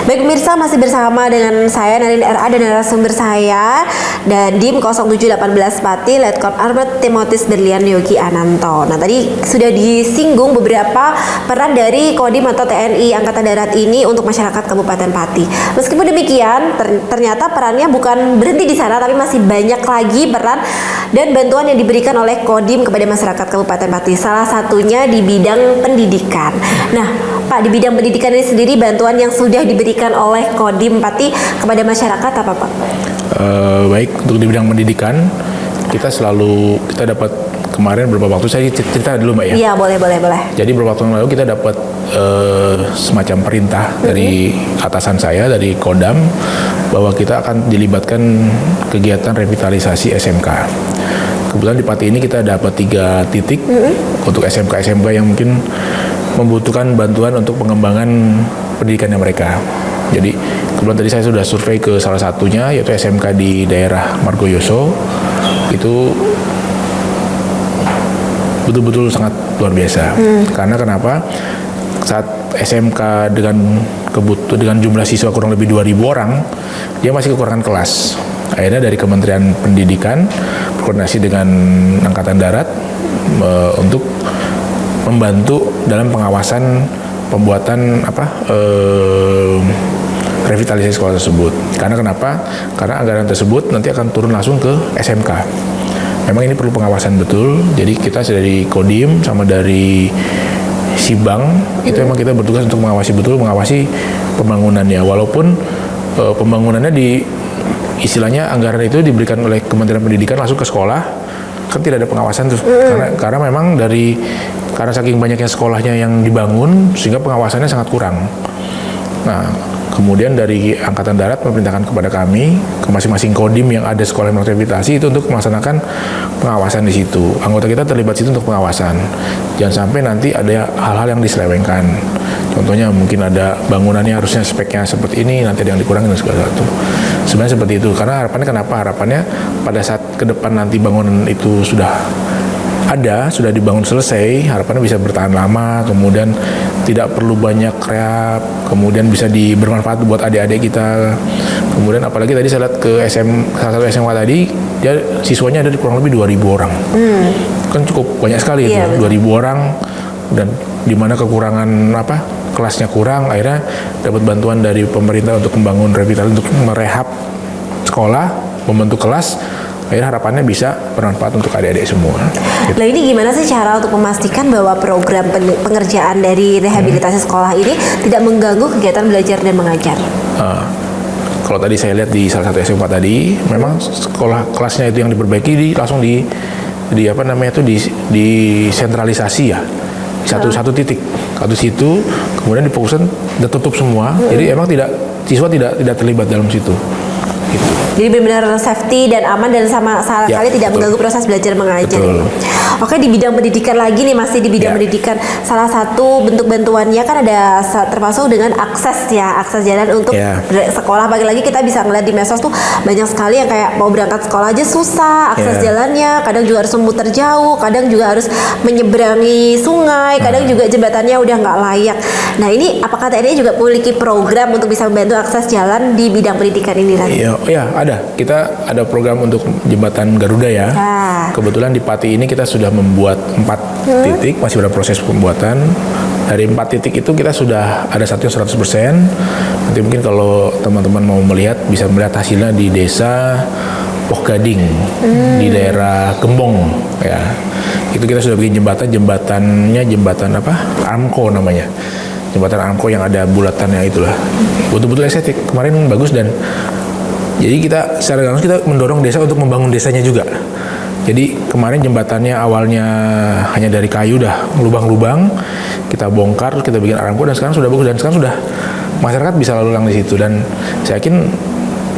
Baik pemirsa, masih bersama dengan saya Narin RA dan narasumber saya Dandim 0718 Pati Letkol Armet Timotius Berlian Yogi Ananto. Nah tadi sudah disinggung beberapa peran dari Kodim atau TNI Angkatan Darat ini untuk masyarakat Kabupaten Pati. Meskipun demikian, ternyata perannya bukan berhenti di sana, tapi masih banyak lagi peran dan bantuan yang diberikan oleh Kodim kepada masyarakat Kabupaten Pati. Salah satunya di bidang pendidikan. Nah Pak, di bidang pendidikan ini sendiri bantuan yang sudah diberikan oleh Kodim Pati kepada masyarakat apa Pak? Baik, untuk di bidang pendidikan kita dapat kemarin beberapa waktu, saya cerita dulu Mbak ya. Iya boleh. Jadi beberapa waktu yang lalu kita dapat semacam perintah dari atasan saya, dari Kodam, bahwa kita akan dilibatkan kegiatan revitalisasi SMK. Kebetulan di Pati ini kita dapat 3 titik untuk SMK yang mungkin membutuhkan bantuan untuk pengembangan pendidikannya mereka. Jadi kebetulan tadi saya sudah survei ke salah satunya, yaitu SMK di daerah Margoyoso. Itu betul-betul sangat luar biasa. Karena kenapa? Saat SMK dengan jumlah siswa kurang lebih 2.000 orang, dia masih kekurangan kelas. Akhirnya dari Kementerian Pendidikan berkoordinasi dengan Angkatan Darat untuk membantu dalam pengawasan pembuatan revitalisasi sekolah tersebut. Karena kenapa? Karena anggaran tersebut nanti akan turun langsung ke SMK. Memang ini perlu pengawasan betul. Jadi kita dari Kodim sama dari Sibang itu memang kita bertugas untuk mengawasi pembangunannya. Walaupun pembangunannya istilahnya anggaran itu diberikan oleh Kementerian Pendidikan langsung ke sekolah, kan tidak ada pengawasan tuh. Karena memang karena saking banyaknya sekolahnya yang dibangun sehingga pengawasannya sangat kurang. Nah, kemudian dari Angkatan Darat memerintahkan kepada kami, ke masing-masing Kodim yang ada sekolah yang rehabilitasi itu untuk melaksanakan pengawasan di situ. Anggota kita terlibat situ untuk pengawasan. Jangan sampai nanti ada hal-hal yang diselewengkan. Contohnya mungkin ada bangunannya harusnya speknya seperti ini, nanti ada yang dikurangin dan segala sesuatu. Sebenarnya seperti itu. Karena harapannya kenapa? Harapannya pada saat ke depan nanti bangunan itu sudah dibangun selesai, harapannya bisa bertahan lama, kemudian tidak perlu banyak rehab, kemudian bisa bermanfaat buat adik-adik kita. Kemudian apalagi tadi saya lihat ke salah satu SMK tadi, dia siswanya ada kurang lebih 2.000 orang. Kan cukup banyak sekali itu, 2.000 orang, dan di mana kekurangan kelasnya kurang, akhirnya dapat bantuan dari pemerintah untuk membangun revitalisasi, untuk merehab sekolah, membentuk kelas. Akhirnya harapannya bisa bermanfaat untuk adik-adik semua. Nah ini gimana sih cara untuk memastikan bahwa program pengerjaan dari rehabilitasi sekolah ini tidak mengganggu kegiatan belajar dan mengajar? Kalau tadi saya lihat di salah satu SMK tadi, memang sekolah kelasnya itu yang diperbaiki langsung disentralisasi ya, satu titik, satu situ, kemudian difokuskan, ditutup semua. Jadi emang siswa tidak terlibat dalam situ. Gitu. Jadi benar-benar safety dan aman dan sama sekali tidak mengganggu proses belajar mengajar. Oke, di bidang pendidikan lagi nih, masih di bidang pendidikan, salah satu bentuk bantuannya kan ada termasuk dengan akses jalan untuk sekolah. Pagi-lagi kita bisa ngeliat di medsos tuh banyak sekali yang kayak mau berangkat sekolah aja susah akses jalannya, kadang juga harus memutar jauh, kadang juga harus menyeberangi sungai, kadang juga jembatannya udah nggak layak. Nah ini apakah TNI juga memiliki program untuk bisa membantu akses jalan di bidang pendidikan ini lagi? Iya, ada. Kita ada program untuk jembatan Garuda ya. Kebetulan di Pati ini kita sudah membuat 4 titik, masih dalam proses pembuatan. Dari 4 titik itu kita sudah ada satu yang 100%. Nanti mungkin kalau teman-teman mau melihat, bisa melihat hasilnya di desa Poh Gading, di daerah Gembong ya. Itu kita sudah bikin jembatannya Amko namanya. Jembatan Amko yang ada bulatannya itulah. Betul-betul estetik. Kemarin bagus, dan jadi kita secara langsung kita mendorong desa untuk membangun desanya juga. Jadi kemarin jembatannya awalnya hanya dari kayu, dah lubang-lubang, kita bongkar, kita bikin arangko, dan sekarang sudah bagus, dan sekarang sudah masyarakat bisa lalu lalang di situ. Dan saya yakin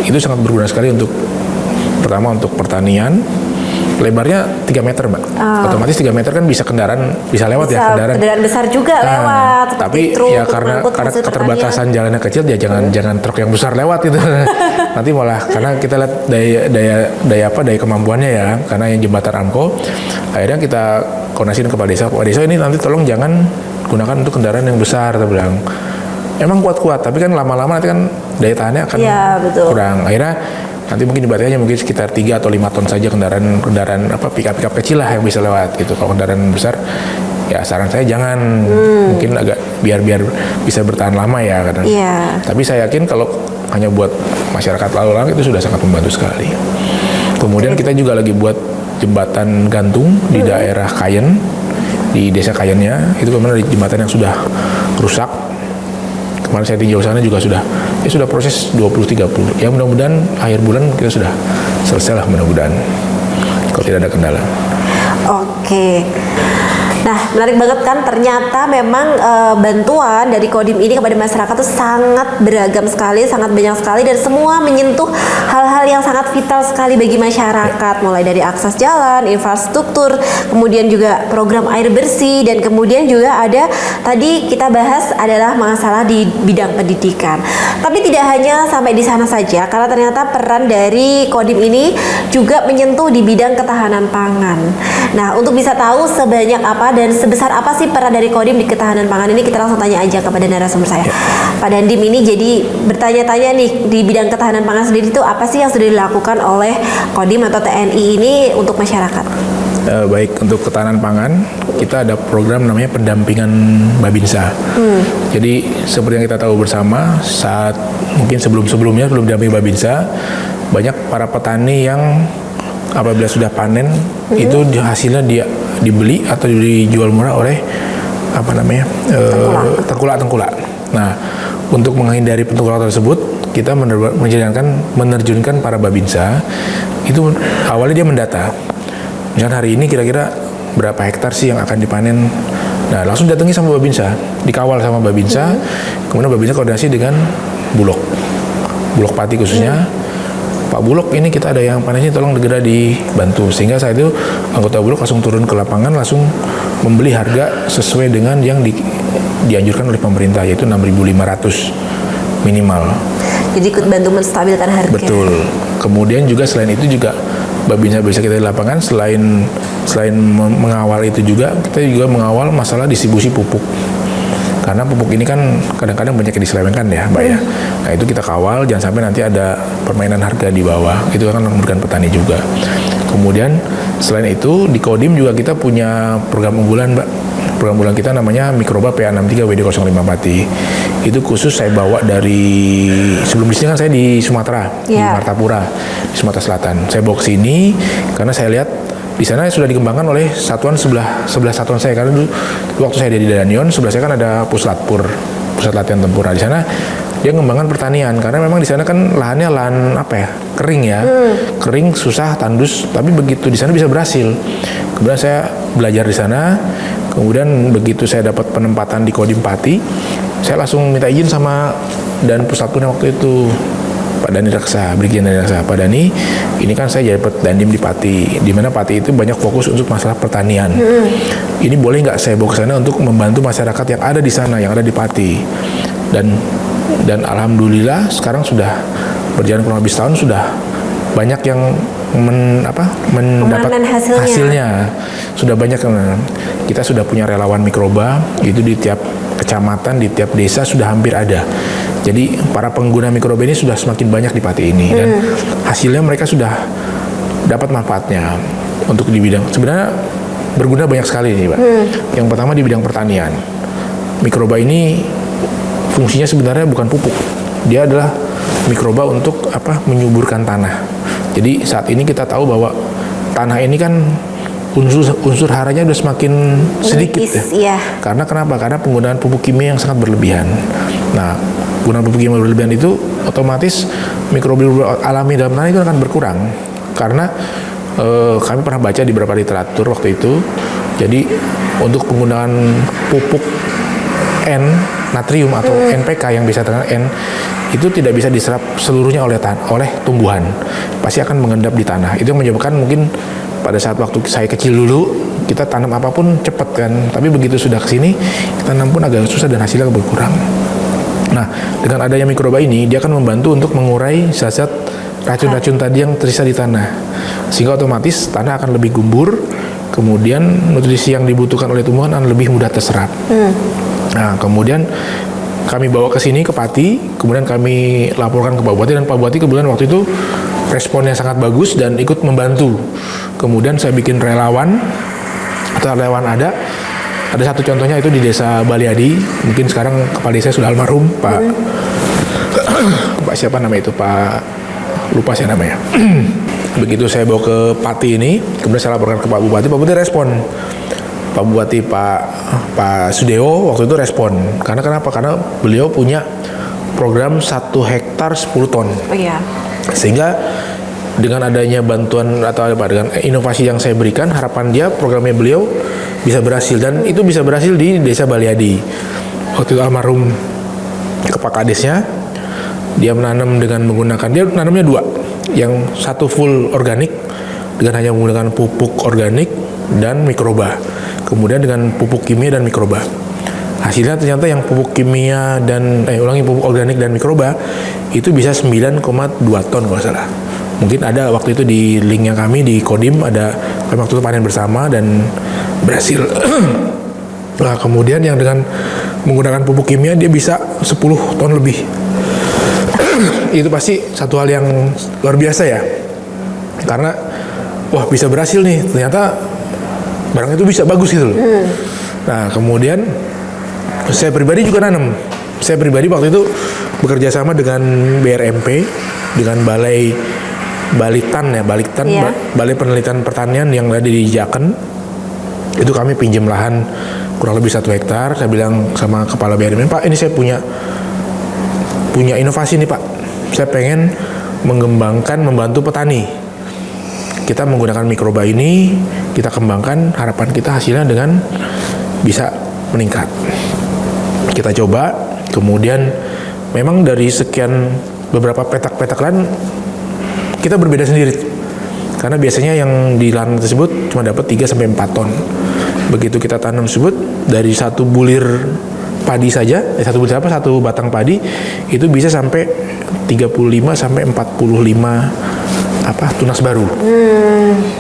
itu sangat berguna sekali untuk pertama untuk pertanian. Lebarnya 3 meter Mbak. Otomatis 3 meter kan bisa kendaraan bisa lewat ya, kendaraan besar juga lewat. Tapi ya karena keterbatasan jalannya kecil, ya jangan truk yang besar lewat itu. Nanti malah karena kita lihat daya kemampuannya ya, karena yang jembatan Amko, akhirnya kita koordinasikan kepada desa. Pak desa ini nanti tolong jangan gunakan untuk kendaraan yang besar, kita bilang. emang kuat-kuat, tapi kan lama-lama nanti kan daya tahannya akan kurang. Akhirnya nanti mungkin dibatasi mungkin sekitar 3 atau 5 ton saja kendaraan pick up kecil lah yang bisa lewat gitu. Kalau kendaraan besar ya saran saya jangan, mungkin agak biar bisa bertahan lama ya kadang. Tapi saya yakin kalau hanya buat masyarakat lalu lalang itu sudah sangat membantu sekali. Kemudian kita juga lagi buat jembatan gantung di daerah Kayen, di desa Kayennya. Itu kemarin jembatan yang sudah rusak. Kemarin saya tinjau sana juga sudah proses 20-30. Ya mudah-mudahan akhir bulan kita sudah selesai lah, mudah-mudahan kalau tidak ada kendala. Oke. Nah, menarik banget kan, ternyata memang bantuan dari Kodim ini kepada masyarakat itu sangat beragam sekali, sangat banyak sekali, dan semua menyentuh hal-hal yang sangat vital sekali bagi masyarakat, mulai dari akses jalan, infrastruktur, kemudian juga program air bersih, dan kemudian juga ada tadi kita bahas adalah masalah di bidang pendidikan. Tapi tidak hanya sampai di sana saja, karena ternyata peran dari Kodim ini juga menyentuh di bidang ketahanan pangan. Nah, untuk bisa tahu sebanyak apa dan sebesar apa sih peran dari Kodim di ketahanan pangan ini, kita langsung tanya aja kepada narasumber saya. Pak Dandim ini jadi bertanya-tanya nih, di bidang ketahanan pangan sendiri itu apa sih yang sudah dilakukan oleh Kodim atau TNI ini untuk masyarakat? Baik, untuk ketahanan pangan kita ada program namanya pendampingan Babinsa. Jadi seperti yang kita tahu bersama, saat mungkin sebelum didampingi Babinsa, banyak para petani yang apabila sudah panen itu hasilnya dia dibeli atau dijual murah oleh tengkulak. Nah, untuk menghindari tengkulak tersebut, kita menerjunkan para Babinsa. Itu awalnya dia mendata. Misalnya hari ini kira-kira berapa hektar sih yang akan dipanen. Nah, langsung datangi sama Babinsa, dikawal sama Babinsa. Kemudian Babinsa koordinasi dengan Bulog Pati khususnya. Pak Bulog, ini kita ada yang panennya, tolong segera dibantu. Sehingga saat itu anggota Bulog langsung turun ke lapangan, langsung membeli harga sesuai dengan yang dianjurkan oleh pemerintah, yaitu 6.500 minimal. Jadi ikut bantu menstabilkan harga. Betul. Kemudian juga selain itu juga Babinsa bisa kita di lapangan, selain mengawal itu juga, kita juga mengawal masalah distribusi pupuk. Karena pupuk ini kan kadang-kadang banyak yang diselewengkan ya, Mbak ya. Nah, itu kita kawal, jangan sampai nanti ada permainan harga di bawah. Itu akan merugikan petani juga. Kemudian selain itu di Kodim juga kita punya program unggulan, Mbak. Program unggulan kita namanya Mikroba PA63 WD05 Pati. Itu khusus saya bawa dari sebelum di sini kan saya di Sumatera, di Martapura, di Sumatera Selatan. Saya bawa ke sini karena saya lihat di sana sudah dikembangkan oleh satuan sebelah satuan saya, karena dulu waktu saya di Danion sebelah saya kan ada pusat latihan tempur. Di sana dia mengembangkan pertanian, karena memang di sana kan lahannya kering ya, kering, susah, tandus, tapi begitu di sana bisa berhasil. Kemudian saya belajar di sana, kemudian begitu saya dapat penempatan di Kodim Pati, saya langsung minta izin sama dan pusatnya waktu itu, Pak Dani Raksa, Brigjen Dani Raksa. Pak Dani, ini kan saya jadi Dandim di Pati, di mana Pati itu banyak fokus untuk masalah pertanian. Ini boleh nggak saya bawa ke sana untuk membantu masyarakat yang ada di sana, yang ada di Pati. Dan alhamdulillah sekarang sudah berjalan kurang lebih setahun, sudah banyak yang mendapat hasilnya. Sudah banyak yang kita sudah punya relawan mikroba, itu di tiap kecamatan, di tiap desa sudah hampir ada. Jadi para pengguna mikroba ini sudah semakin banyak di Pati ini, dan hasilnya mereka sudah dapat manfaatnya untuk di bidang, sebenarnya berguna banyak sekali nih, Pak. Yang pertama di bidang pertanian, mikroba ini fungsinya sebenarnya bukan pupuk, dia adalah mikroba untuk menyuburkan tanah. Jadi saat ini kita tahu bahwa tanah ini kan unsur haranya udah semakin sedikit ya. Karena kenapa? Karena penggunaan pupuk kimia yang sangat berlebihan. Nah, penggunaan pupuk kimia berlebihan itu otomatis mikroba alami dalam tanah itu akan berkurang. Karena kami pernah baca di beberapa literatur waktu itu, jadi untuk penggunaan pupuk N natrium atau NPK yang bisa dengan N itu tidak bisa diserap seluruhnya oleh tumbuhan, pasti akan mengendap di tanah. Itu yang menyebabkan mungkin pada saat waktu saya kecil dulu kita tanam apapun cepat kan, tapi begitu sudah kesini tanam pun agak susah dan hasilnya berkurang. Nah, dengan adanya mikroba ini dia akan membantu untuk mengurai zat-zat racun-racun tadi yang tersisa di tanah, sehingga otomatis tanah akan lebih gembur, kemudian nutrisi yang dibutuhkan oleh tumbuhan akan lebih mudah terserap. Nah, kemudian kami bawa ke sini ke Pati, kemudian kami laporkan ke Pak Bupati, dan Pak Bupati kebetulan waktu itu responnya sangat bagus dan ikut membantu. Kemudian saya bikin relawan, atau relawan ada satu contohnya itu di Desa Baliadi, mungkin sekarang kepala desa sudah almarhum Pak Pak siapa namanya itu, Pak lupa saya namanya. Begitu saya bawa ke Pati ini, kemudian saya laporkan ke Pak Bupati respon. Pak Bupati Pak Sudeo waktu itu respon. Karena kenapa? Karena beliau punya program 1 hektar 10 ton. Oh iya. Sehingga dengan adanya bantuan atau dengan inovasi yang saya berikan, harapan dia programnya beliau bisa berhasil, dan itu bisa berhasil di Desa Baliadi. Waktu itu almarhum Kepala Kadesnya, dia menanam dengan menggunakan, dia nanamnya 2. Yang satu full organik dengan hanya menggunakan pupuk organik dan mikroba. Kemudian dengan pupuk kimia dan mikroba. Hasilnya ternyata yang pupuk kimia dan pupuk organik dan mikroba itu bisa 9,2 ton kalau salah. Mungkin ada waktu itu di linknya kami di Kodim, ada kami waktu itu panen bersama dan berhasil. Nah, kemudian yang dengan menggunakan pupuk kimia dia bisa 10 ton lebih. Itu pasti satu hal yang luar biasa ya. Karena wah, bisa berhasil nih, ternyata barang itu bisa bagus gitu loh. Nah, kemudian saya pribadi juga nanam. Saya pribadi waktu itu bekerja sama dengan BRMP, dengan Balai Balitan, Iya. Balai Penelitian Pertanian yang ada di Jaken. Itu kami pinjam lahan kurang lebih 1 hektar. Saya bilang sama kepala BRMP, Pak, ini saya punya inovasi nih Pak. Saya pengen mengembangkan, membantu petani. Kita menggunakan mikroba ini, kita kembangkan, harapan kita hasilnya dengan bisa meningkat. Kita coba, kemudian memang dari sekian beberapa petak-petak lahan, kita berbeda sendiri. Karena biasanya yang di lahan tersebut cuma dapat 3-4 ton. Begitu kita tanam tersebut, dari 1 bulir padi saja, satu batang padi, itu bisa sampai 35-45 tunas baru.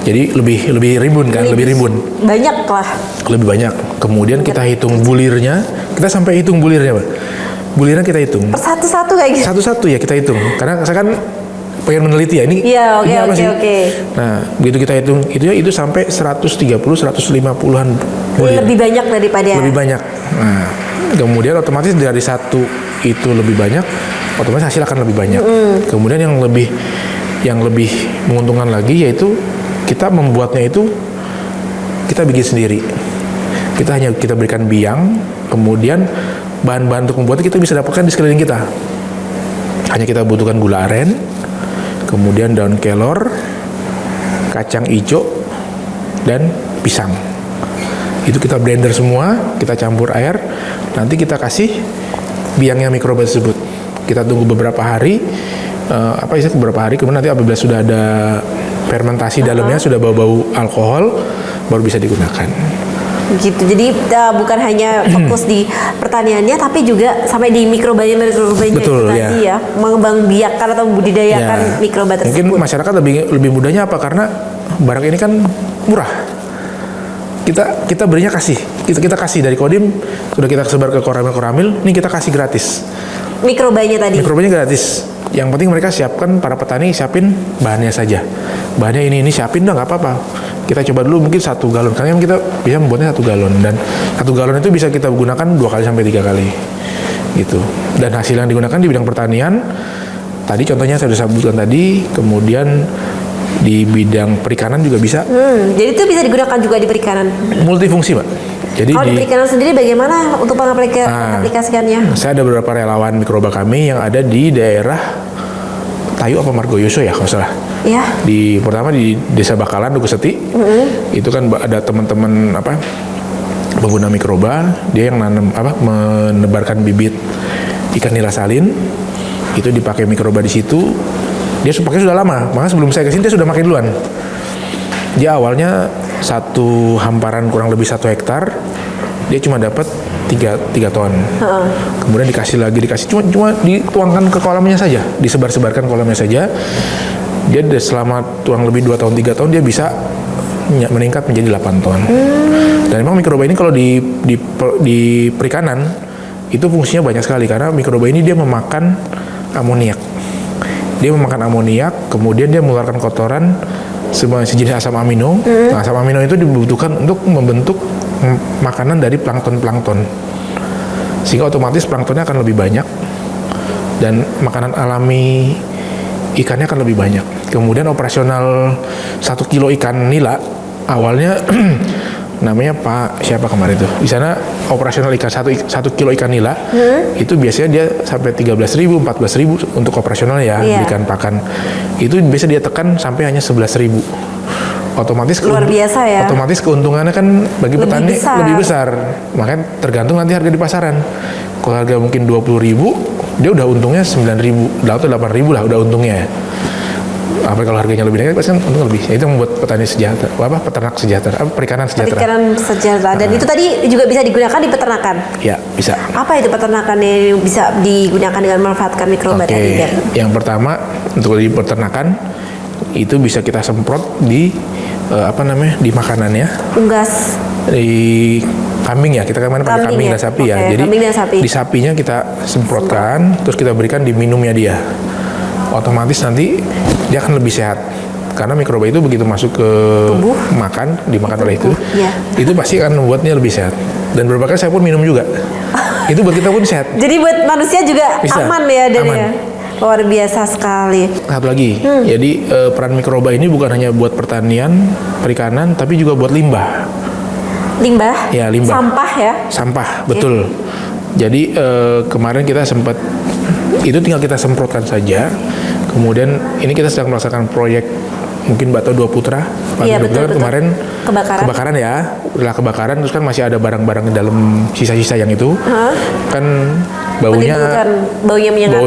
Jadi lebih rimbun kan, lebih rimbun. Banyak lah. Lebih banyak. Kemudian kita hitung bulirnya, kita sampai hitung bulirnya, Pak. Bulirnya kita hitung. Per satu-satu kayak gitu. Satu-satu ya kita hitung. Karena saya kan pengen meneliti ya ini. Iya, ini apa sih? oke. Nah, begitu kita hitung itu sampai 130-150-an bulir. Lebih banyak daripada. Lebih banyak. Nah, kemudian otomatis dari satu itu lebih banyak, otomatis hasil akan lebih banyak. Kemudian yang lebih menguntungkan lagi yaitu kita membuatnya itu kita bikin sendiri. Kita berikan biang, kemudian bahan-bahan untuk membuatnya kita bisa dapatkan di sekeliling kita. Hanya kita butuhkan gula aren, kemudian daun kelor, kacang hijau, dan pisang. Itu kita blender semua, kita campur air, nanti kita kasih biangnya mikroba tersebut. Kita tunggu beberapa hari, beberapa hari, kemudian nanti apabila sudah ada fermentasi dalamnya, sudah bau-bau alkohol, baru bisa digunakan. Gitu. Jadi bukan hanya fokus di pertaniannya, tapi juga sampai di mikrobanya Betul, tadi ya, mengembangbiakan atau membudidayakan mikroba tersebut. Mungkin masyarakat lebih mudahnya apa? Karena barang ini kan murah. Kita berinya kita kasih dari Kodim, sudah kita sebar ke Koramil, ini kita kasih gratis. Mikrobanya gratis. Yang penting mereka para petani siapin bahannya saja. Bahannya ini siapin dah, nggak apa-apa. Kita coba dulu mungkin 1 galon, karena kita bisa membuatnya 1 galon, dan 1 galon itu bisa kita gunakan 2 kali sampai 3 kali gitu. Dan hasil yang digunakan di bidang pertanian tadi contohnya saya sudah sebutkan tadi, kemudian di bidang perikanan juga bisa. Jadi itu bisa digunakan juga di perikanan. Multifungsi, Pak. Jadi kalau di perikanan sendiri bagaimana untuk mengaplikasikannya? Saya ada beberapa relawan mikroba kami yang ada di daerah Tayu apa Margoyoso ya kalau salah. Ya. Pertama di Desa Bakalan, Duku Seti. Itu kan ada teman-teman pengguna mikroba, dia yang menebarkan bibit ikan nila salin. Itu dipakai mikroba di situ. Dia pakai sudah lama, makanya sebelum saya kesini dia sudah pakai duluan. Dia awalnya satu hamparan kurang lebih 1 hektar, dia cuma dapat 3 ton. Kemudian dikasih cuma dituangkan ke kolamnya saja, disebar-sebarkan kolamnya saja. Dia selama kurang lebih 2 tahun 3 tahun dia bisa meningkat menjadi 8 ton. Dan memang mikroba ini kalau di perikanan itu fungsinya banyak sekali karena mikroba ini dia memakan amoniak. Dia memakan amoniak, kemudian dia mengeluarkan kotoran sejenis asam amino. Nah, asam amino itu dibutuhkan untuk membentuk makanan dari plankton-plankton. Sehingga otomatis planktonnya akan lebih banyak dan makanan alami ikannya akan lebih banyak. Kemudian operasional 1 kilo ikan nila awalnya namanya Pak siapa kemarin tuh di sana operasional ikan 1 kilo ikan nila itu biasanya dia sampai 13.000 14.000 untuk operasional ya ikan pakan itu biasa dia tekan sampai hanya 11.000. Otomatis luar biasa ya. Otomatis keuntungannya kan bagi petani lebih besar. Makanya tergantung nanti harga di pasaran. Kalau harga mungkin 20.000 dia udah untungnya 9.000 atau 8.000 lah udah untungnya. Apa kalau harganya lebih naik pasti kan untung lebih. Itu membuat petani sejahtera, peternak sejahtera, perikanan sejahtera. Perikanan sejahtera. Dan itu tadi juga bisa digunakan di peternakan. Ya, bisa. Apa itu peternakan yang bisa digunakan dengan memanfaatkan mikroba tadi? Yang pertama untuk di peternakan itu bisa kita semprot di di makanannya. Unggas. Di kambing ya, kita kemarin pakai kambing dan sapi ya. Jadi di sapinya kita semprotkan, terus kita berikan di minumnya dia. Otomatis nanti dia akan lebih sehat karena mikroba itu begitu masuk ke tubuh, dimakan oleh itu itu pasti akan membuatnya lebih sehat. Dan beberapa kali saya pun minum juga. Itu buat kita pun sehat. Jadi buat manusia juga bisa. Aman ya dari ya. Luar biasa sekali. Satu lagi, jadi peran mikroba ini bukan hanya buat pertanian, perikanan, tapi juga buat limbah. Limbah? Ya, limbah. Sampah ya? Sampah, betul. Jadi kemarin kita sempat itu tinggal kita semprotkan saja. Kemudian ini kita sedang melaksanakan proyek mungkin Mbak tahu Dua Putra. Iya, betul. Kemarin kebakaran ya, udah kebakaran terus kan masih ada barang-barang di dalam sisa-sisa yang itu. Kan baunya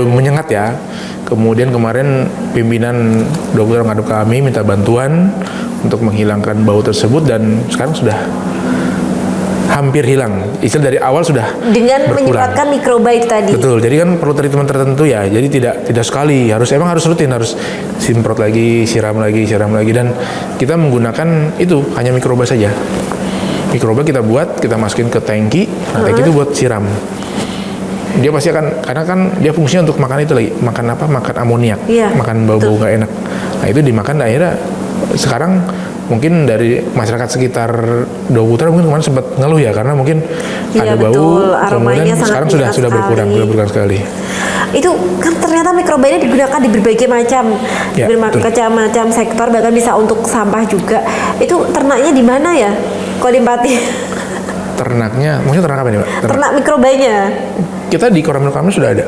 menyengat ya. Kemudian kemarin pimpinan Dua Putra ngadep kami minta bantuan untuk menghilangkan bau tersebut dan sekarang sudah hampir hilang. Istilah dari awal sudah dengan menyemprotkan mikroba itu tadi. Betul. Jadi kan perlu treatment tertentu ya. Jadi tidak sekali. Harus rutin, harus semprot lagi, siram lagi dan kita menggunakan itu hanya mikroba saja. Mikroba kita buat, kita masukin ke tangki. Nah, tangki itu buat siram. Dia pasti akan karena kan dia fungsinya untuk makan itu lagi. Makan apa? Makan amoniak. Makan bau-bau nggak enak. Nah, itu dimakan akhirnya sekarang mungkin dari masyarakat sekitar Dua Putra mungkin kemarin sempat ngeluh ya karena mungkin ada bau, kemudian sekarang sudah berkurang sekali. Itu kan ternyata mikroba ini digunakan di berbagai macam macam sektor, bahkan bisa untuk sampah juga. Itu ternaknya di mana ya? Kalau di Pati? Ternaknya, maksudnya ternak apa nih, Pak? Ternak mikrobanya. Kita di Koramil kami sudah ada.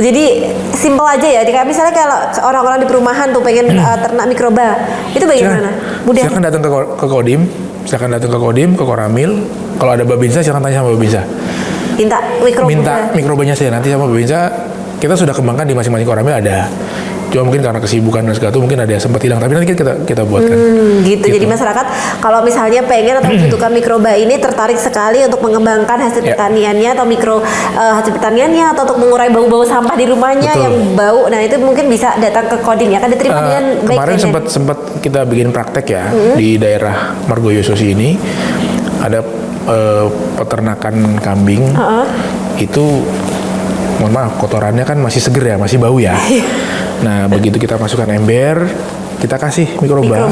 Jadi simpel aja ya. Misalnya kalau orang-orang di perumahan tuh pengen ternak mikroba, itu bagaimana? Mudah. Silakan datang ke Kodim, ke Koramil. Kalau ada Babinsa, silakan tanya sama Babinsa. Minta mikrobanya saya nanti sama Babinsa. Kita sudah kembangkan di masing-masing Koramil ada. Cuma mungkin karena kesibukan dan segala itu mungkin ada yang sempat hilang, tapi nanti kita buatkan. Gitu. Jadi masyarakat kalau misalnya pengen atau membutuhkan mikroba ini tertarik sekali untuk mengembangkan hasil pertaniannya atau hasil pertaniannya atau untuk mengurai bau-bau sampah di rumahnya yang bau. Nah, itu mungkin bisa datang ke Kodim ya. Kan diterima dengan baik. Kemarin sempat kita bikin praktek ya di daerah Margoyososi ini ada peternakan kambing. Itu mohon maaf kotorannya kan masih seger ya, masih bau ya. Nah, begitu kita masukkan ember, kita kasih mikroba.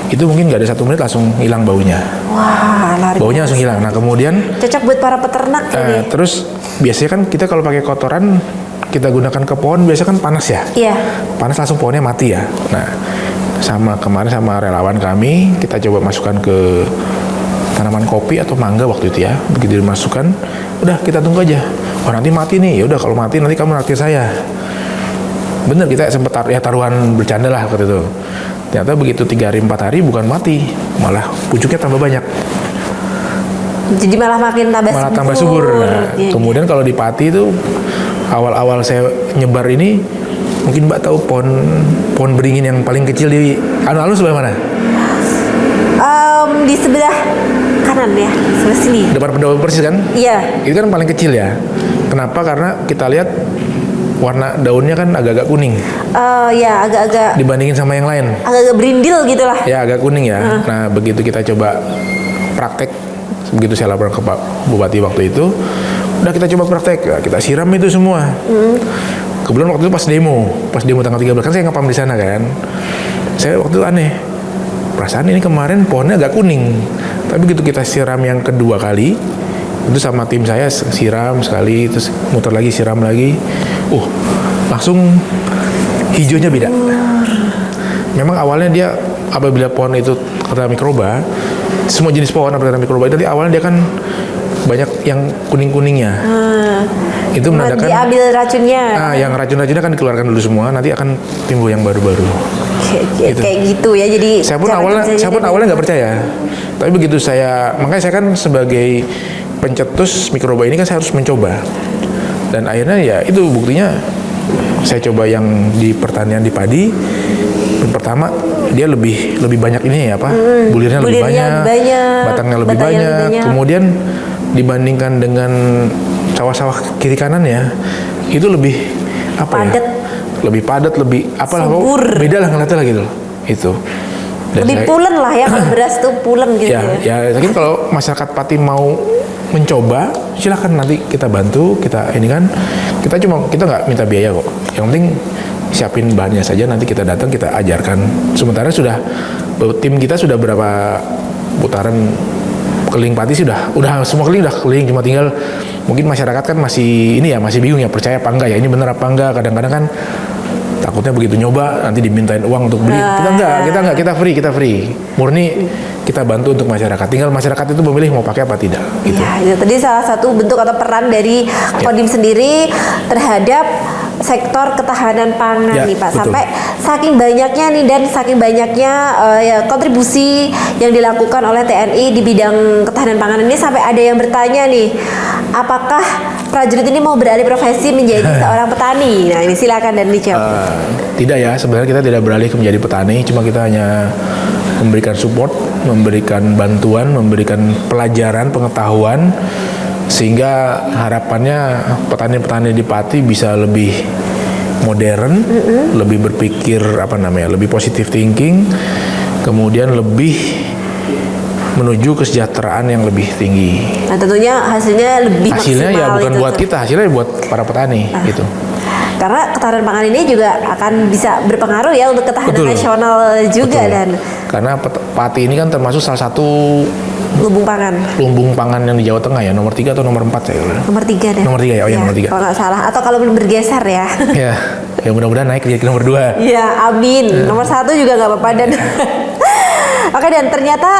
Itu mungkin nggak ada 1 menit langsung hilang baunya. Wah, baunya langsung hilang. Nah, kemudian cocok buat para peternak ini. Terus biasanya kan kita kalau pakai kotoran kita gunakan ke pohon biasanya kan panas ya. Iya. Panas langsung pohonnya mati ya. Nah, kemarin sama relawan kami kita coba masukkan ke tanaman kopi atau mangga waktu itu ya. Begitu dimasukkan, udah kita tunggu aja. Oh, nanti mati nih. Ya udah kalau mati nanti kamu naktir saya. Bener, kita sempat taruhan bercanda lah waktu itu. Ternyata begitu 3 hari 4 hari bukan mati, malah pucuknya tambah banyak. Jadi malah makin tambah subur. Nah, kemudian kalau di Pati itu awal-awal saya nyebar ini, mungkin Mbak tahu pohon beringin yang paling kecil di alun-alun sebelah mana? Di sebelah kanan ya, sebelah sini. Depan pendopo persis kan? Iya. Itu kan paling kecil ya. Kenapa? Karena kita lihat warna daunnya kan agak-agak kuning. Ya agak-agak. Dibandingin sama yang lain. Agak-agak berindil gitu lah. Ya agak kuning ya. Nah begitu kita coba praktek, begitu saya laporan ke Pak Bupati waktu itu, Udah kita coba praktek, ya, kita siram itu semua. Kebetulan waktu itu pas demo tanggal 13 kan saya ngapam di sana kan. Saya waktu itu aneh, perasaan ini kemarin pohonnya agak kuning, tapi begitu kita siram yang kedua kali, itu sama tim saya siram sekali, terus muter lagi siram lagi, langsung hijaunya beda. Memang awalnya dia apabila pohon itu kena mikroba, semua jenis pohon apabila kena mikroba itu awalnya dia kan banyak yang kuning-kuningnya. Itu menandakan diambil racunnya. Yang racun-racunnya kan dikeluarkan dulu semua, nanti akan timbul yang baru-baru. Kayak gitu ya. Jadi saya pun awalnya nggak percaya, tapi begitu makanya saya kan sebagai pencetus mikroba ini kan saya harus mencoba, dan akhirnya ya itu buktinya saya coba yang di pertanian di padi. Pertama dia lebih banyak ini ya bulirnya lebih banyak, batangnya lebih banyak. Kemudian dibandingkan dengan sawah-sawah kiri kanan ya, itu lebih padat. Lebih padat, lebih subur. Beda lah ngeliatnya lah gitu itu. Dan lebih pulen lah ya, kalau beras tuh pulen gitu ya. Mungkin kalau masyarakat Pati mau mencoba, silahkan nanti kita bantu, kita nggak minta biaya kok. Yang penting siapin bahannya saja, nanti kita datang kita ajarkan. Sementara tim kita sudah berapa putaran keliling Pati sudah semua keliling, cuma tinggal mungkin masyarakat kan masih bingung ya, percaya apa enggak ya, ini benar apa enggak. Kadang-kadang kan takutnya begitu nyoba nanti dimintain uang untuk beli. Kita free, murni kita bantu untuk masyarakat. Tinggal masyarakat itu memilih mau pakai apa tidak. Gitu. Ya, itu tadi salah satu bentuk atau peran dari Kodim sendiri terhadap sektor ketahanan pangan nih Pak. Betul. Sampai saking banyaknya nih dan saking banyaknya kontribusi yang dilakukan oleh TNI di bidang ketahanan pangan ini, sampai ada yang bertanya nih, apakah prajurit ini mau beralih profesi menjadi seorang petani? Nah ini silakan dan dijawab. Tidak ya, sebenarnya kita tidak beralih menjadi petani, cuma kita hanya memberikan support, memberikan bantuan, memberikan pelajaran, pengetahuan, sehingga harapannya petani-petani di Pati bisa lebih modern, lebih berpikir lebih positive thinking, kemudian lebih menuju kesejahteraan yang lebih tinggi. Nah tentunya hasilnya lebih hasilnya maksimal. Ya bukan buat kita, hasilnya buat para petani gitu. Karena ketahanan pangan ini juga akan bisa berpengaruh ya untuk ketahanan nasional juga. Betul. Dan karena Pati ini kan termasuk salah satu lumbung pangan yang di Jawa Tengah ya, nomor 3 atau nomor 4 saya. Nomor 3 deh. Nomor 3 ya, nomor 3. Kalau nggak salah, atau kalau belum bergeser ya. Ya mudah-mudahan naik jadi nomor 2. Iya, amin. Nomor 1 juga nggak apa-apa. Dan oke, dan ternyata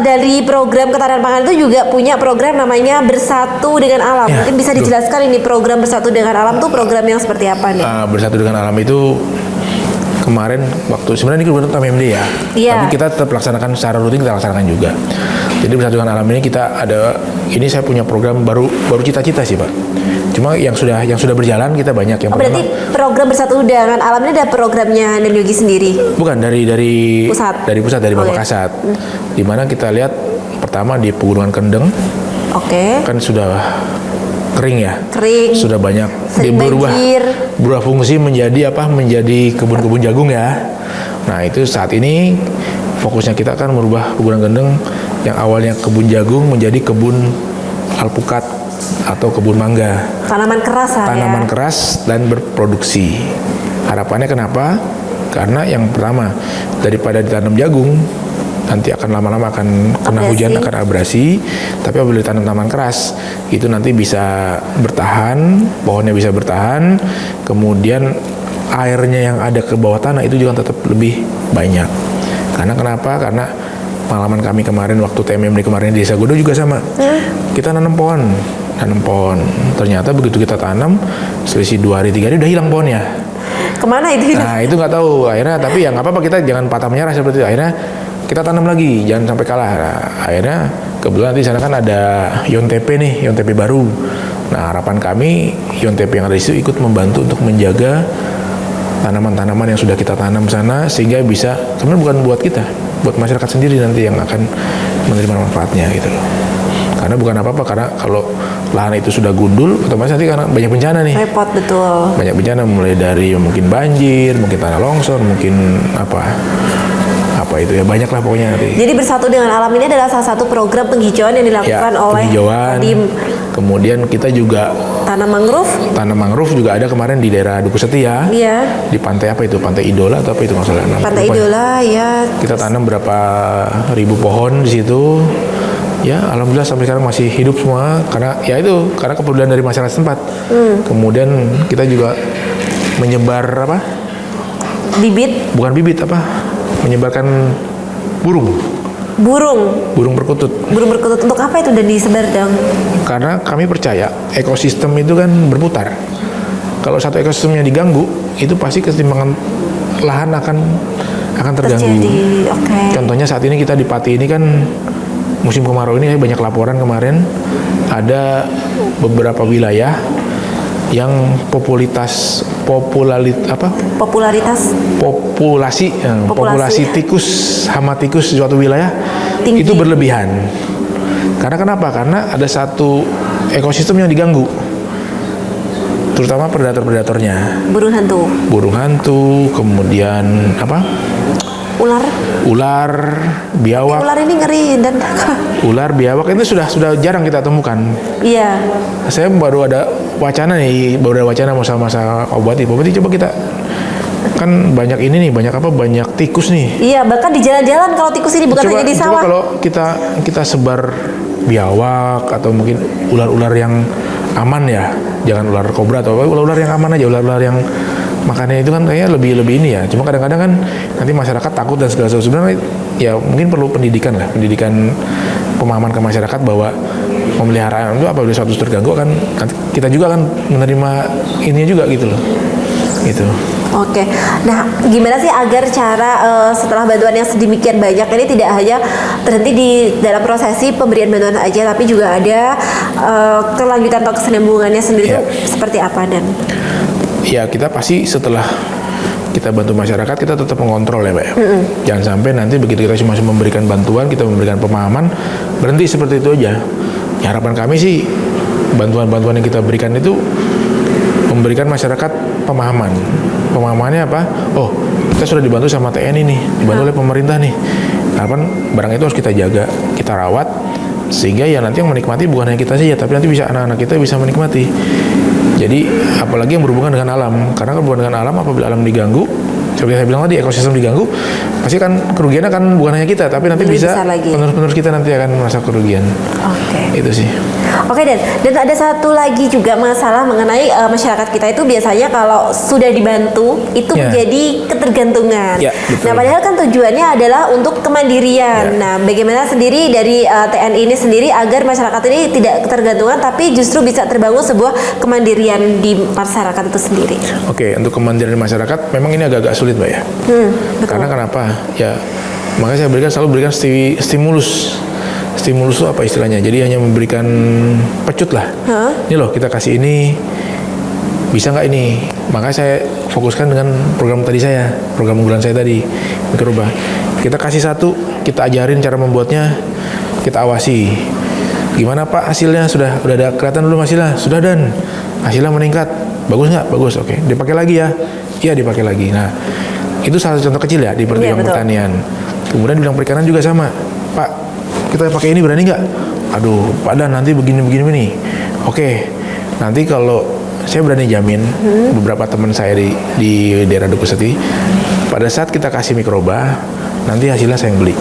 dari program ketahanan pangan itu juga punya program namanya Bersatu dengan Alam. Mungkin bisa dijelaskan ini program Bersatu dengan Alam tuh program yang seperti apa nih? Bersatu dengan Alam itu kemarin waktu sebenarnya ini kebetulan TMMD ya. Tapi kita tetap laksanakan secara rutin, kita laksanakan juga. Jadi Bersatu dengan Alam ini ini saya punya program baru cita-cita sih Pak. Cuma yang sudah berjalan kita banyak. Yang berarti program Bersatu dengan Alam ini ada programnya dan Yogi sendiri? Bukan, dari pusat. Dari Bapak Kasat. Di mana kita lihat pertama di Pegunungan Kendeng. Kan sudah kering ya. Sudah banyak berubah fungsi menjadi kebun-kebun jagung ya. Nah, itu saat ini fokusnya kita akan merubah Pegunungan Kendeng yang awalnya kebun jagung menjadi kebun alpukat atau kebun mangga. Tanaman keras dan berproduksi. Harapannya kenapa? Karena yang pertama, daripada ditanam jagung nanti akan lama-lama akan kena hujan, akan abrasi. Tapi apabila ditanam tanaman keras, itu nanti bisa bertahan, pohonnya bisa bertahan, kemudian airnya yang ada ke bawah tanah itu juga tetap lebih banyak. Karena kenapa? Karena pengalaman kami kemarin waktu TMMD kemarin di Desa Godo juga sama. Kita nanam pohon. Ternyata begitu kita tanam, selisih 2 hari 3 hari udah hilang pohonnya. Kemana itu? Nah itu nggak tahu. Akhirnya tapi ya nggak apa-apa, kita jangan patah menyerah seperti itu. Akhirnya kita tanam lagi, jangan sampai kalah. Nah, akhirnya kebetulan di sana kan ada Yontepe baru. Nah harapan kami Yontepe yang ada di situ ikut membantu untuk menjaga tanaman-tanaman yang sudah kita tanam sana, sehingga bisa sebenarnya bukan buat kita, buat masyarakat sendiri nanti yang akan menerima manfaatnya gitu loh. Karena bukan apa-apa, karena kalau lahan itu sudah gundul, otomatis nanti karena banyak bencana nih. Repot betul. Banyak bencana, mulai dari mungkin banjir, mungkin tanah longsor, mungkin apa itu ya, banyak lah pokoknya nanti. Jadi Bersatu dengan Alam ini adalah salah satu program penghijauan yang dilakukan oleh Kodim Kemudian kita juga Tanam mangrove juga ada kemarin di daerah Duku Setia. Iya. Di pantai apa itu? Pantai Idola atau apa itu masalah? Pantai Idola ya. Kita tanam berapa ribu pohon di situ. Ya, alhamdulillah sampai sekarang masih hidup semua karena kepedulian dari masyarakat setempat. Kemudian kita juga menyebar apa? Bukan bibit apa? Menyebarkan burung perkutut. Burung perkutut untuk apa itu dan disebar dong? Karena kami percaya ekosistem itu kan berputar. Kalau satu ekosistemnya diganggu, itu pasti keseimbangan lahan akan terganggu. Okay. Contohnya saat ini kita di Pati ini kan musim kemarau ini banyak laporan kemarin ada beberapa wilayah yang populasi tikus, hama tikus di suatu wilayah tinggi. Itu berlebihan. Karena kenapa? Karena ada satu ekosistem yang diganggu, terutama predator-predatornya. Burung hantu, kemudian apa? Ular, biawak. Ular ini ngeri dan ular, biawak itu sudah jarang kita temukan. Iya. Saya baru ada wacana mau sama Pak Bupati. Pak Bupati coba kita kan banyak tikus nih. Iya, bahkan di jalan-jalan kalau tikus ini bukan hanya di sawah. Coba kalau kita sebar biawak atau mungkin ular-ular yang aman ya, jangan ular kobra atau ular yang aman aja, ular-ular yang makannya itu kan kayaknya lebih ini ya. Cuma kadang-kadang kan nanti masyarakat takut dan segala sesuatu. Sebenarnya ya mungkin perlu pendidikan pemahaman ke masyarakat bahwa pemeliharaan itu apabila suatu terganggu kan kita juga akan menerima ini juga gitu loh. Gitu. Oke, nah gimana sih agar cara setelah bantuan yang sedemikian banyak ini tidak hanya terhenti di dalam prosesi pemberian bantuan aja, tapi juga ada kelanjutan atau kesinambungannya sendiri itu seperti apa dan? Ya kita pasti setelah kita bantu masyarakat kita tetap mengontrol ya Mbak ya. Jangan sampai nanti begitu kita cuma memberikan bantuan, kita memberikan pemahaman berhenti seperti itu aja. Ya, harapan kami sih bantuan-bantuan yang kita berikan itu memberikan masyarakat pemahaman. Pemahamannya apa? Oh, kita sudah dibantu sama TNI nih, dibantu oleh pemerintah nih. Harapan barang itu harus kita jaga, kita rawat sehingga ya nanti yang menikmati bukan hanya kita saja, tapi nanti bisa anak-anak kita bisa menikmati. Jadi apalagi yang berhubungan dengan alam, karena berhubungan dengan alam apabila alam diganggu, seperti saya bilang tadi ekosistem diganggu, pasti kan kerugiannya kan bukan hanya kita, tapi nanti bisa penerus-penerus kita nanti akan merasa kerugian. Oke. Itu sih. Oke dan ada satu lagi juga masalah mengenai masyarakat kita itu biasanya kalau sudah dibantu itu menjadi ketergantungan. Nah padahal kan tujuannya adalah untuk kemandirian. Nah bagaimana sendiri dari TNI ini sendiri agar masyarakat ini tidak ketergantungan tapi justru bisa terbangun sebuah kemandirian di masyarakat itu sendiri. Oke, untuk kemandirian masyarakat memang ini agak sulit Mbak ya. Karena kenapa? Ya makanya saya selalu berikan stimulus. Stimulus itu apa istilahnya? Jadi hanya memberikan pecut lah. Ini loh kita kasih ini, bisa nggak ini? Maka saya fokuskan dengan program unggulan saya tadi, mikroba. Kita kasih satu, kita ajarin cara membuatnya, kita awasi. Gimana Pak hasilnya? Sudah ada kelihatan belum hasilnya? Sudah dan hasilnya meningkat. Bagus nggak? Bagus, oke. Dipakai lagi ya? Iya dipakai lagi. Nah itu salah satu contoh kecil ya di pertanian. Kemudian bidang perikanan juga sama, Pak. Kita pakai ini berani nggak? Aduh, Pak Dan nanti begini nih. Oke, nanti kalau saya berani jamin beberapa teman saya di daerah Duku Seti, pada saat kita kasih mikroba, nanti hasilnya saya yang beli.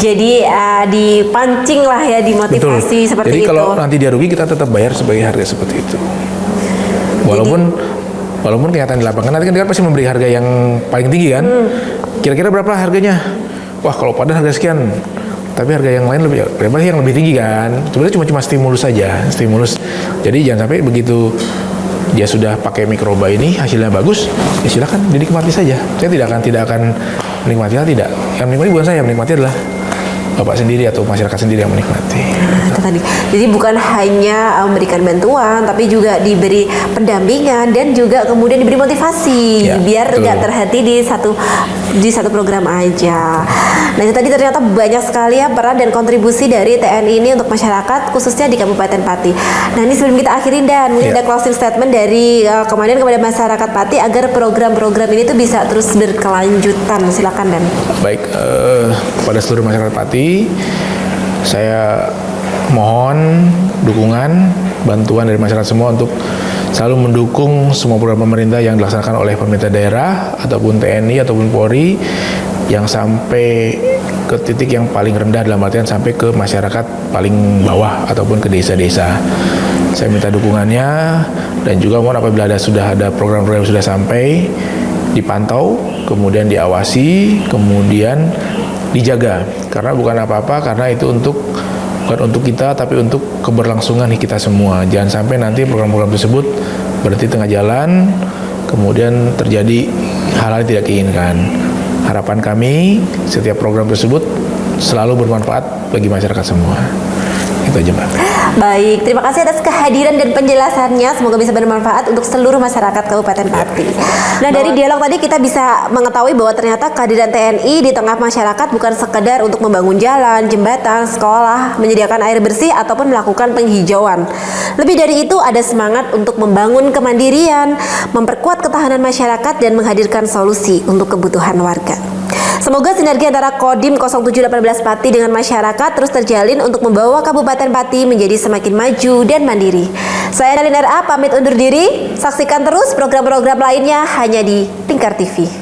Jadi dipancing lah ya, dimotivasi. Betul. Seperti Jadi itu. Jadi kalau nanti dia rugi kita tetap bayar sebagai harga seperti itu. Walaupun kenyataan di lapangan nanti kan dia pasti memberi harga yang paling tinggi kan. Kira-kira berapa harganya? Wah kalau Padahal harga sekian, tapi harga yang lain berapa sih yang lebih tinggi kan? Sebenarnya cuma stimulus saja, Jadi jangan sampai begitu dia sudah pakai mikroba ini hasilnya bagus, ya silakan dinikmati saja. Saya tidak akan menikmatinya, tidak. Yang menikmati bukan saya, yang menikmati adalah Bapak sendiri atau masyarakat sendiri yang menikmati. Tadi. Jadi bukan hanya memberikan bantuan, tapi juga diberi pendampingan dan juga kemudian diberi motivasi biar nggak terhenti di satu program aja. Nah itu tadi ternyata banyak sekali ya peran dan kontribusi dari TNI ini untuk masyarakat khususnya di Kabupaten Pati. Nah ini sebelum kita akhirin dan mungkin ada closing statement dari komandan kepada masyarakat Pati agar program-program ini tuh bisa terus berkelanjutan. Silakan Dan. Baik, pada seluruh masyarakat Pati, saya mohon dukungan, bantuan dari masyarakat semua untuk selalu mendukung semua program pemerintah yang dilaksanakan oleh pemerintah daerah ataupun TNI ataupun Polri yang sampai ke titik yang paling rendah, dalam artian sampai ke masyarakat paling bawah ataupun ke desa-desa. Saya minta dukungannya, dan juga mohon apabila sudah ada program-program yang sudah sampai, dipantau, kemudian diawasi, kemudian dijaga. Karena bukan apa-apa, karena itu bukan untuk kita, tapi untuk keberlangsungan kita semua. Jangan sampai nanti program-program tersebut berhenti tengah jalan, kemudian terjadi hal-hal yang tidak diinginkan. Harapan kami, setiap program tersebut selalu bermanfaat bagi masyarakat semua. Itu aja, Mbak. Baik, terima kasih atas kehadiran dan penjelasannya. Semoga bisa bermanfaat untuk seluruh masyarakat Kabupaten Pati. Nah, dari dialog tadi kita bisa mengetahui bahwa ternyata kehadiran TNI di tengah masyarakat bukan sekedar untuk membangun jalan, jembatan, sekolah, menyediakan air bersih, ataupun melakukan penghijauan. Lebih dari itu, ada semangat untuk membangun kemandirian, memperkuat ketahanan masyarakat, dan menghadirkan solusi untuk kebutuhan warga. Semoga sinergi antara Kodim 0718 Pati dengan masyarakat terus terjalin untuk membawa Kabupaten Pati menjadi semakin maju dan mandiri. Saya Dalin RA pamit undur diri. Saksikan terus program-program lainnya hanya di Lingkar TV.